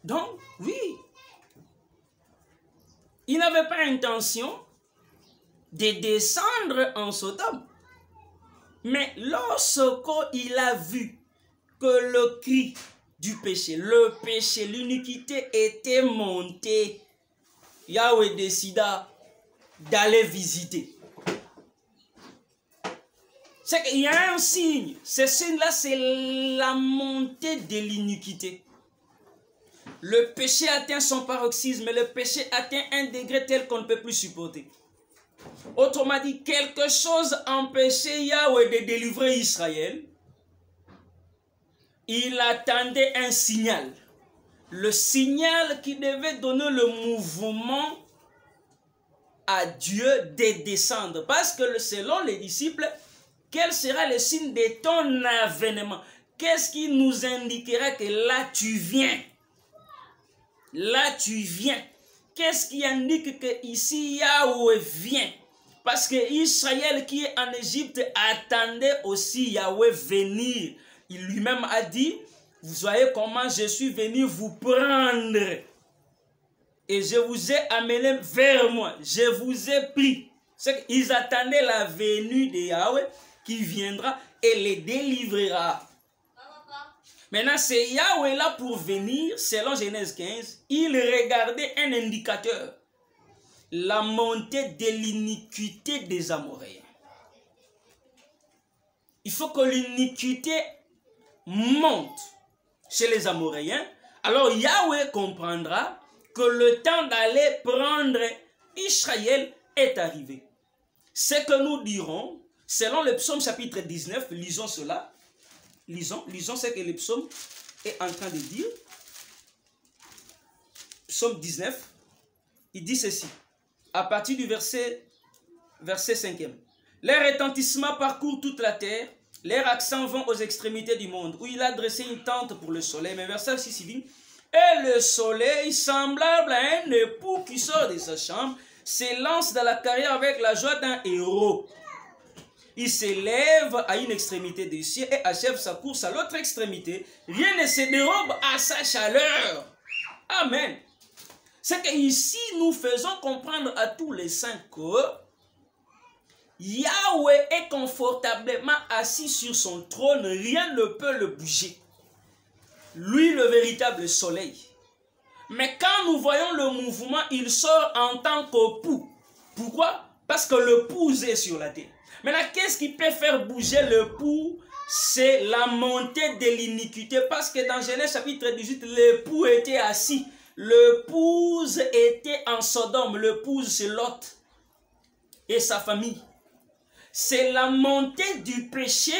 Donc, oui, il n'avait pas intention de descendre en Sodome. Mais lorsqu'il a vu que le cri du péché, le péché, l'iniquité était monté, Yahweh décida d'aller visiter. C'est qu'il y a un signe. Ce signe-là, c'est la montée de l'iniquité. Le péché atteint son paroxysme, mais le péché atteint un degré tel qu'on ne peut plus supporter. Autrement dit, quelque chose empêchait Yahweh de délivrer Israël. Il attendait un signal. Le signal qui devait donner le mouvement à Dieu de descendre. Parce que selon les disciples, quel sera le signe de ton avènement? Qu'est-ce qui nous indiquera que là tu viens? Là tu viens. Qu'est-ce qui indique que ici Yahweh vient? Parce que Israël qui est en Égypte attendait aussi Yahweh venir. Il lui-même a dit, vous voyez comment je suis venu vous prendre. Et je vous ai amené vers moi. Je vous ai pris. Ils attendaient la venue de Yahweh qui viendra et les délivrera. Maintenant, c'est Yahweh là pour venir, selon Genèse 15. Il regardait un indicateur. La montée de l'iniquité des Amoréens. Il faut que l'iniquité monte chez les Amoréens. Alors Yahweh comprendra que le temps d'aller prendre Israël est arrivé. Ce que nous dirons, selon le psaume chapitre 19, lisons cela. Lisons ce que le psaume est en train de dire. Psaume 19, il dit ceci, à partir du verset 5e. Leur retentissement parcourt toute la terre, leurs accents vont aux extrémités du monde, où il a dressé une tente pour le soleil. Mais verset 6, il dit, et le soleil, semblable à un époux qui sort de sa chambre, s'élance dans la carrière avec la joie d'un héros. Il s'élève à une extrémité du ciel et achève sa course à l'autre extrémité. Rien ne se dérobe à sa chaleur. Amen. C'est qu'ici, nous faisons comprendre à tous les saints que Yahweh est confortablement assis sur son trône. Rien ne peut le bouger. Lui, le véritable soleil. Mais quand nous voyons le mouvement, il sort en tant qu'époux. Pourquoi? Parce que l'épouse est sur la terre. Maintenant, qu'est-ce qui peut faire bouger l'époux? C'est la montée de l'iniquité. Parce que dans Genèse chapitre 18, l'époux était assis. L'épouse était en Sodome. L'épouse, c'est Lot et sa famille. C'est la montée du péché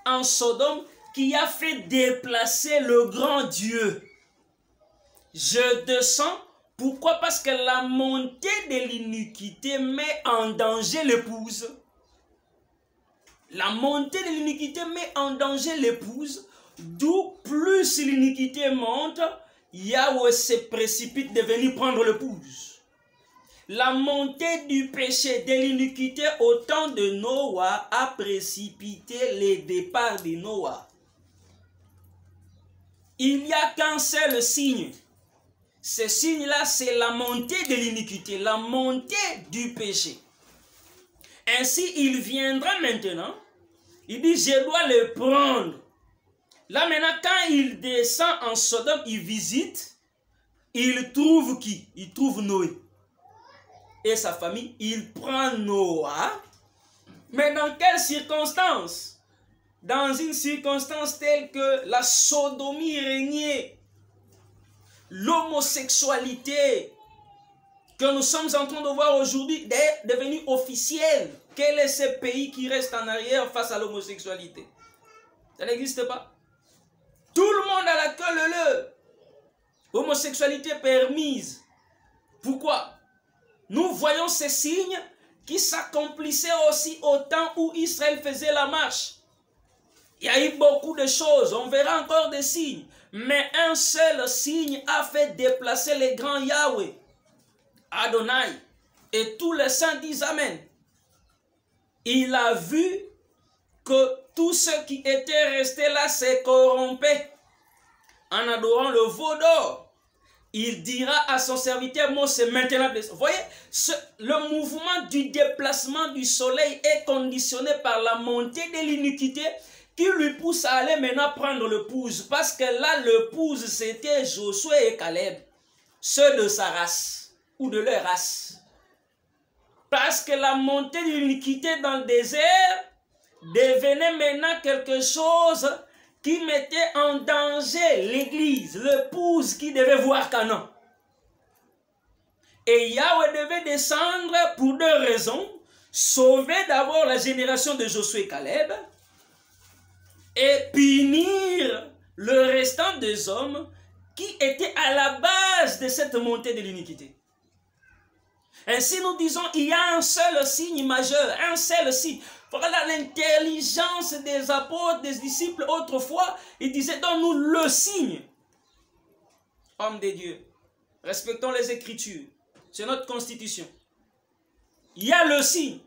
en Sodome qui a fait déplacer le grand Dieu. Je descends. Pourquoi? Parce que la montée de l'iniquité met en danger l'épouse. La montée de l'iniquité met en danger l'épouse. D'où plus l'iniquité monte, Yahweh se précipite de venir prendre l'épouse. La montée du péché de l'iniquité au temps de Noah a précipité le départ de Noah. Il n'y a qu'un seul signe. Ce signe-là, c'est la montée de l'iniquité, la montée du péché. Ainsi, il viendra maintenant. Il dit, je dois le prendre. Là maintenant, quand il descend en Sodome, il visite. Il trouve qui? Il trouve Noé et sa famille. Il prend Noah. Mais dans quelles circonstances? Dans une circonstance telle que la sodomie régnait. L'homosexualité que nous sommes en train de voir aujourd'hui est devenue officielle. Quel est ce pays qui reste en arrière face à l'homosexualité? Ça n'existe pas. Tout le monde a la queue leu. Homosexualité permise. Pourquoi? Nous voyons ces signes qui s'accomplissaient aussi au temps où Israël faisait la marche. Il y a eu beaucoup de choses. On verra encore des signes. Mais un seul signe a fait déplacer les grands Yahweh, Adonai, et tous les saints disent Amen. Il a vu que tous ceux qui étaient restés là se corrompaient en adorant le veau d'or. il dira à son serviteur Moïse maintenant. Vous voyez, le mouvement du déplacement du soleil est conditionné par la montée de l'iniquité qui lui pousse à aller maintenant prendre le pouce. Parce que là, le pouce, c'était Josué et Caleb, ceux de sa race ou de leur race. Parce que la montée de l'iniquité dans le désert devenait maintenant quelque chose qui mettait en danger l'église, l'épouse qui devait voir Canaan. Et Yahweh devait descendre pour deux raisons. Sauver d'abord la génération de Josué et Caleb et punir le restant des hommes qui étaient à la base de cette montée de l'iniquité. Ainsi nous disons, il y a un seul signe majeur, un seul signe. Voilà l'intelligence des apôtres, des disciples autrefois. Ils disaient, donne-nous le signe. Homme de Dieu, respectons les Écritures. C'est notre constitution. Il y a le signe,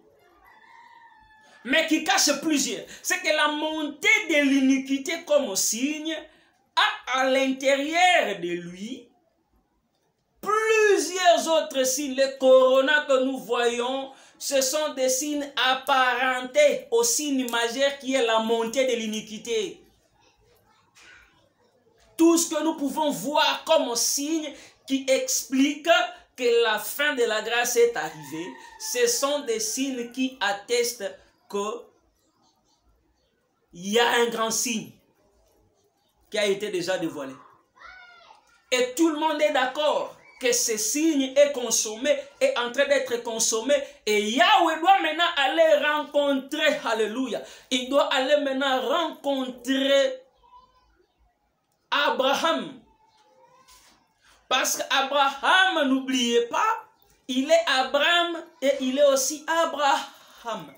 mais qui cache plusieurs. C'est que la montée de l'iniquité comme signe a à l'intérieur de lui plusieurs autres signes. Les coronas que nous voyons, ce sont des signes apparentés au signe majeur qui est la montée de l'iniquité. Tout ce que nous pouvons voir comme signe qui explique que la fin de la grâce est arrivée, ce sont des signes qui attestent qu'il y a un grand signe qui a été déjà dévoilé. Et tout le monde est d'accord que ce signe est consommé, est en train d'être consommé, et Yahweh doit maintenant aller rencontrer, alléluia, il doit aller maintenant rencontrer Abraham. Parce qu'Abraham, n'oubliez pas, il est Abraham et il est aussi Abraham.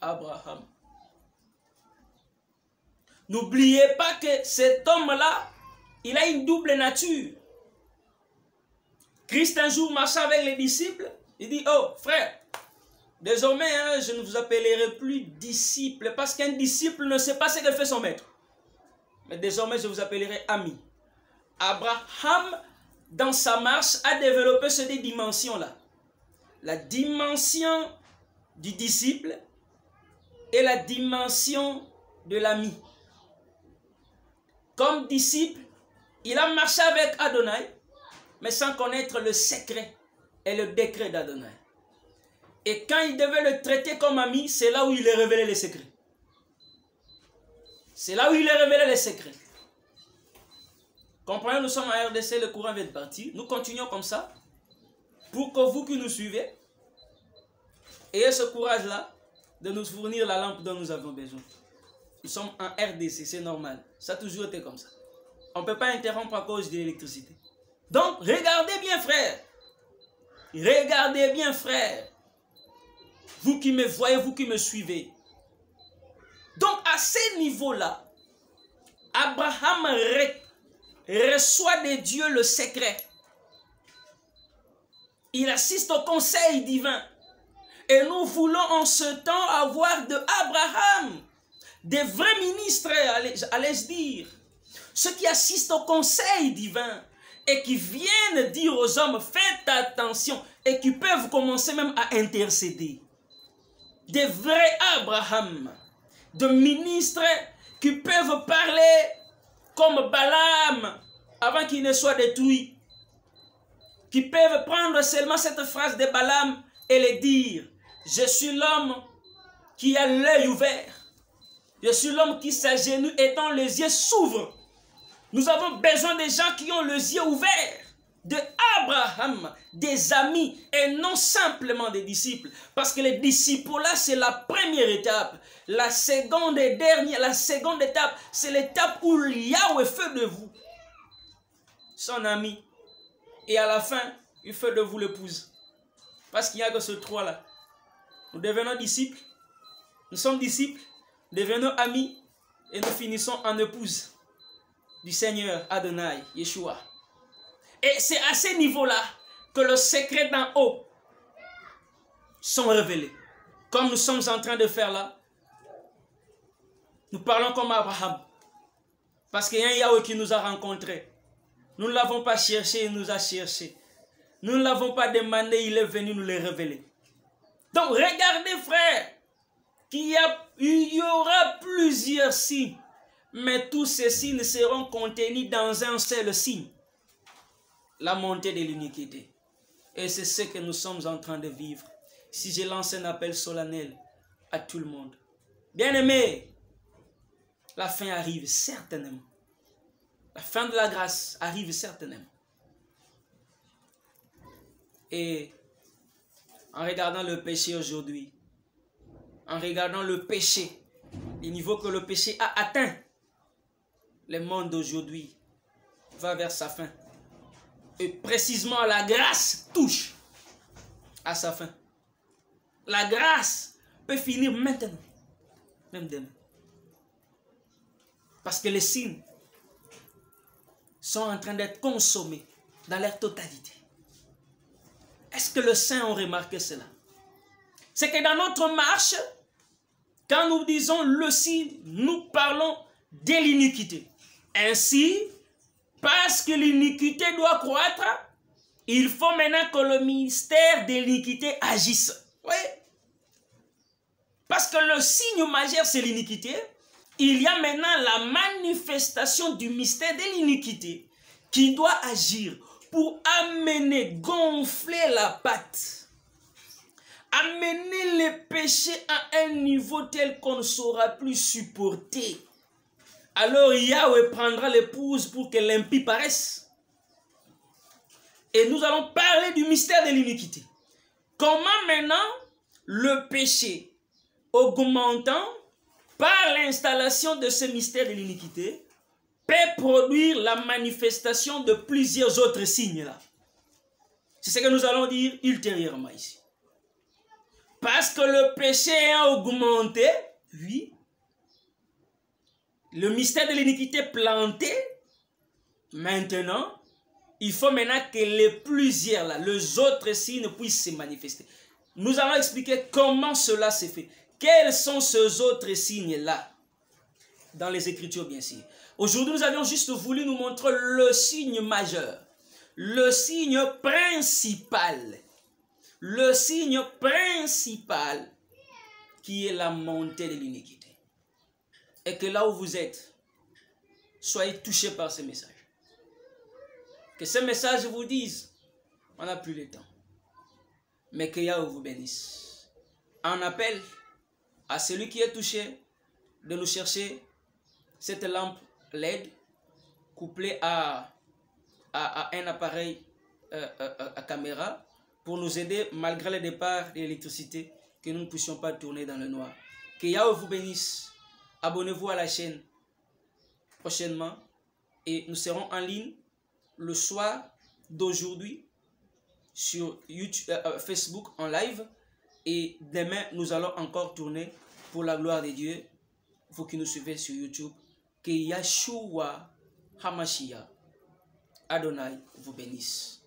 Abraham. N'oubliez pas que cet homme-là, il a une double nature. Christ un jour marchait avec les disciples. Il dit, oh frère, désormais je ne vous appellerai plus disciple parce qu'un disciple ne sait pas ce que fait son maître. Mais désormais je vous appellerai ami. Abraham, dans sa marche, a développé ces deux dimensions-là. La dimension du disciple et la dimension de l'ami. Comme disciple, il a marché avec Adonai, mais sans connaître le secret et le décret d'Adonai. Et quand il devait le traiter comme ami, c'est là où il a révélé les secrets. C'est là où il a révélé les secrets. Comprenez, nous sommes en RDC, le courant vient de partir. Nous continuons comme ça, pour que vous qui nous suivez, ayez ce courage-là de nous fournir la lampe dont nous avons besoin. Nous sommes en RDC, c'est normal. Ça a toujours été comme ça. On ne peut pas interrompre à cause de l'électricité. Donc, regardez bien, frère. Regardez bien, frère. Vous qui me voyez, vous qui me suivez. Donc, à ce niveau-là, Abraham reçoit de Dieu le secret. Il assiste au conseil divin. Et nous voulons en ce temps avoir de Abraham des vrais ministres, allais-je dire, ceux qui assistent au conseil divin et qui viennent dire aux hommes, faites attention, et qui peuvent commencer même à intercéder. Des vrais Abraham, de ministres qui peuvent parler comme Balaam avant qu'il ne soit détruit, qui peuvent prendre seulement cette phrase de Balaam et le dire, je suis l'homme qui a l'œil ouvert. Je suis l'homme qui s'agenouille et dont les yeux s'ouvrent. Nous avons besoin des gens qui ont les yeux ouverts. De Abraham, des amis et non simplement des disciples. Parce que les disciples là, c'est la première étape. La seconde et dernière, la seconde étape, c'est l'étape où Yahweh fait de vous son ami. Et à la fin, il fait de vous l'épouse. Parce qu'il n'y a que ce trois-là. Nous devenons disciples. Nous sommes disciples. Devenons amis et nous finissons en épouse du Seigneur Adonai, Yeshua. Et c'est à ce niveau-là que le secret d'en haut sont révélés. Comme nous sommes en train de faire là, nous parlons comme Abraham. Parce qu'il y a un Yahweh qui nous a rencontrés. Nous ne l'avons pas cherché, il nous a cherché. Nous ne l'avons pas demandé, il est venu nous les révéler. Donc regardez frères, il y aura plusieurs signes. Mais tous ces signes seront contenus dans un seul signe. La montée de l'iniquité. Et c'est ce que nous sommes en train de vivre. Si je lance un appel solennel à tout le monde. Bien-aimés, la fin arrive certainement. La fin de la grâce arrive certainement. Et en regardant le péché aujourd'hui, en regardant le péché, le niveau que le péché a atteint, le monde d'aujourd'hui va vers sa fin. Et précisément la grâce touche à sa fin. La grâce peut finir maintenant, même demain. Parce que les signes sont en train d'être consommés dans leur totalité. Est-ce que les saints ont remarqué cela? C'est que dans notre marche, quand nous disons le signe, nous parlons de l'iniquité. Ainsi, parce que l'iniquité doit croître, il faut maintenant que le ministère de l'iniquité agisse. Oui. Parce que le signe majeur, c'est l'iniquité. Il y a maintenant la manifestation du mystère de l'iniquité qui doit agir pour amener, gonfler la pâte. Amener les péchés à un niveau tel qu'on ne saura plus supporter. Alors Yahweh prendra l'épouse pour que l'impie paraisse. Et nous allons parler du mystère de l'iniquité. Comment maintenant le péché augmentant par l'installation de ce mystère de l'iniquité peut produire la manifestation de plusieurs autres signes là. C'est ce que nous allons dire ultérieurement ici. Parce que le péché a augmenté, oui, le mystère de l'iniquité planté, maintenant, il faut maintenant que les autres signes puissent se manifester. Nous allons expliquer comment cela se fait. Quels sont ces autres signes-là? Dans les Écritures, bien sûr. Aujourd'hui, nous avions juste voulu nous montrer le signe majeur. Le signe principal. Le signe principal qui est la montée de l'iniquité. Et que là où vous êtes, soyez touchés par ce message. Que ce message vous dise, on n'a plus le temps. Mais que Yahweh vous bénisse. Un appel à celui qui est touché de nous chercher cette lampe LED couplée à un appareil à caméra pour nous aider malgré le départ de l'électricité que nous ne puissions pas tourner dans le noir. Que Yahweh vous bénisse. Abonnez-vous à la chaîne prochainement et nous serons en ligne le soir d'aujourd'hui sur YouTube, Facebook en live. Et demain, nous allons encore tourner pour la gloire de Dieu. Vous qui nous suivez sur YouTube, que Yahshua HaMashiach Adonai vous bénisse.